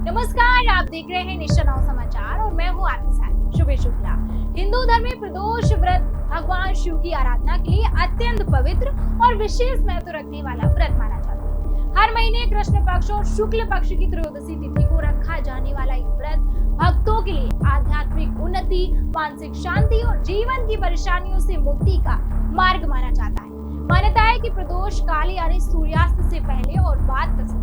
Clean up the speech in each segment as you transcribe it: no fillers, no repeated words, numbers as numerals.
नमस्कार, आप देख रहे हैं निशा नाउ समाचार और मैं हूँ आपके साथ शुभ शुक्ला। हिंदू धर्म में प्रदोष व्रत भगवान शिव की आराधना के लिए अत्यंत पवित्र और विशेष महत्व रखने वाला व्रत माना जाता है। हर महीने कृष्ण पक्ष और शुक्ल पक्ष की त्रयोदशी तिथि को रखा जाने वाला ये व्रत भक्तों के लिए आध्यात्मिक उन्नति, मानसिक शांति और जीवन की परेशानियों से मुक्ति का मार्ग माना जाता है। मान्यता है कि प्रदोष काल यानी सूर्यास्त से पहले और बाद का समय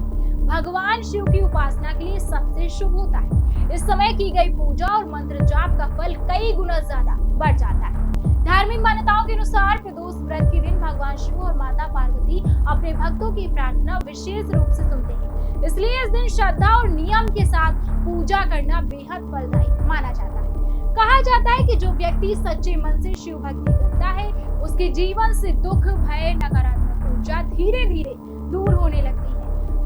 भगवान शिव की उपासना के लिए सबसे शुभ होता है। इस समय की गई पूजा और मंत्र जाप का फल कई गुना ज्यादा बढ़ जाता है। धार्मिक मान्यताओं के अनुसार प्रदोष व्रत के दिन भगवान शिव और माता पार्वती अपने भक्तों की प्रार्थना विशेष रूप से सुनते हैं। इसलिए इस दिन श्रद्धा और नियम के साथ पूजा करना बेहद फलदायी माना जाता है। कहा जाता है कि जो व्यक्ति सच्चे मन से शिव भक्ति करता है, उसके जीवन से दुख, भय, नकारात्मक ऊर्जा धीरे धीरे दूर होने लगती है।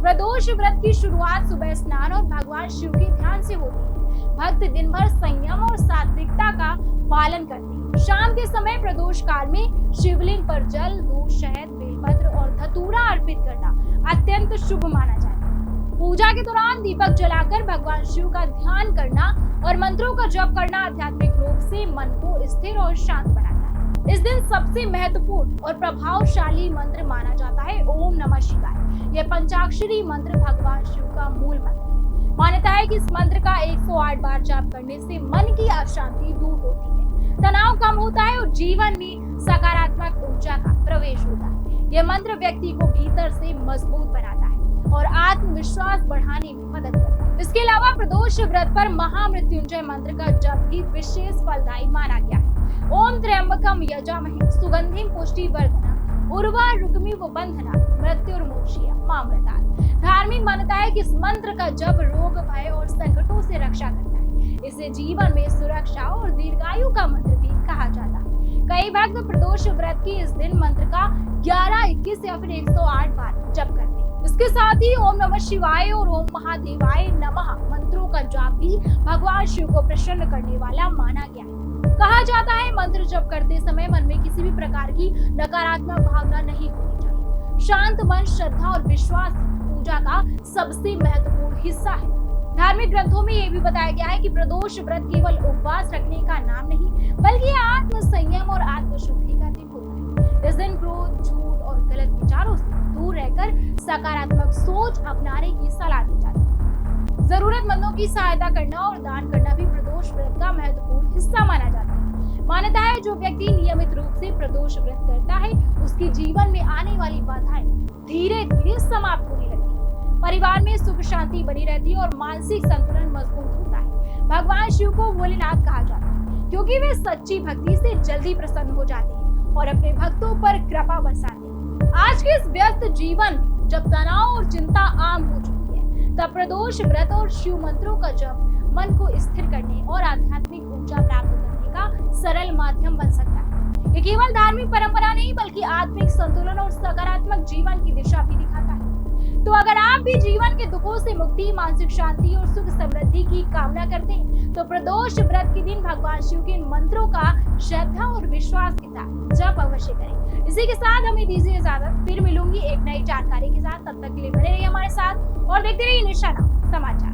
प्रदोष व्रत की शुरुआत सुबह स्नान और भगवान शिव के ध्यान से होती है। भक्त दिन भर संयम और सात्विकता का पालन करते हैं। शाम के समय प्रदोष काल में शिवलिंग पर जल, दूध, शहद, बेलपत्र और धतूरा अर्पित करना अत्यंत शुभ माना जाता है। पूजा के दौरान दीपक जलाकर भगवान शिव का ध्यान करना और मंत्रों का जप करना आध्यात्मिक रूप से मन को स्थिर और शांत बनाता है। इस दिन सबसे महत्वपूर्ण और प्रभावशाली मंत्र माना जाता है ओम नमः शिवाय। यह पंचाक्षरी मंत्र भगवान शिव का मूल मंत्र है। मान्यता है कि इस मंत्र का 108 बार जाप करने से मन की अशांति दूर होती है, तनाव कम होता है और जीवन में सकारात्मक ऊर्जा का प्रवेश होता है। यह मंत्र व्यक्ति को भीतर से मजबूत बनाता है और आत्मविश्वास बढ़ाने में मदद करता है। इसके अलावा प्रदोष व्रत पर महामृत्युंजय मंत्र का जप भी विशेष फलदायी माना गया है। ओम त्र्यंबकम यजामहे सुगंधिम पुष्टिवर्धनम उर्वारुकमिव बंधना मृत्युर्मोक्षीय मामृतात्। धार्मिक मान्यता है कि इस मंत्र का जप रोग, भय और संकटों से रक्षा करता है। इसे जीवन में सुरक्षा और दीर्घायु का मंत्र भी कहा जाता है। कई भक्त प्रदोष व्रत के इस दिन मंत्र का 11, 21 या फिर 108 बार जप करते हैं। इसके साथ ही ओम नमः शिवाय और ओम महादेवाय नमः मंत्रों का जाप भी भगवान शिव को प्रसन्न करने वाला माना गया है। कहा जाता है मंत्र जप करते समय मन में किसी भी प्रकार की नकारात्मक भावना नहीं होनी चाहिए। शांत मन, श्रद्धा और विश्वास पूजा का सबसे महत्वपूर्ण हिस्सा है। धार्मिक ग्रंथों में ये भी बताया गया है कि प्रदोष व्रत केवल उपवास रखने का नाम नहीं, बल्कि आत्म संयम और आत्मशुद्धि का दिन होता है। इस दिन क्रोध, झूठ और गलत विचारों से दूर रहकर सकारात्मक सोच अपनाने की सलाह दी जाती है। जरूरतमंदों की सहायता करना और दान करना भी प्रदोष व्रत का महत्वपूर्ण हिस्सा माना जाता है। मान्यता है जो व्यक्ति नियमित रूप से प्रदोष व्रत करता है, उसके जीवन में आने वाली बाधाएं धीरे धीरे समाप्त होने लगती है। परिवार में सुख शांति बनी रहती है और मानसिक संतुलन मजबूत होता है। भगवान शिव को भोलेनाथ कहा जाता है क्योंकि वे सच्ची भक्ति से जल्दी प्रसन्न हो जाते हैं और अपने भक्तों पर कृपा बरसाते हैं। आज के इस व्यस्त जीवन में जब तनाव और चिंता आम हो चुकी है, तब प्रदोष व्रत और शिव मंत्रों का जप मन को स्थिर करने और आध्यात्मिक ऊर्जा प्राप्त करने का सरल माध्यम बन सकता है। ये केवल धार्मिक परंपरा नहीं, बल्कि आत्मिक संतुलन और सकारात्मक जीवन की दिशा भी दिखाता है। तो अगर आप भी जीवन के दुखों से मुक्ति, मानसिक शांति और सुख समृद्धि की कामना करते हैं, तो प्रदोष व्रत के दिन भगवान शिव के इन मंत्रों का श्रद्धा और विश्वास के साथ जप अवश्य करें। इसी के साथ हमें दीजिए इजाजत, फिर मिलूंगी एक नई जानकारी के साथ। तब तक के लिए बने रहिए हमारे साथ और देखते रहिए निशा नाउ समाचार।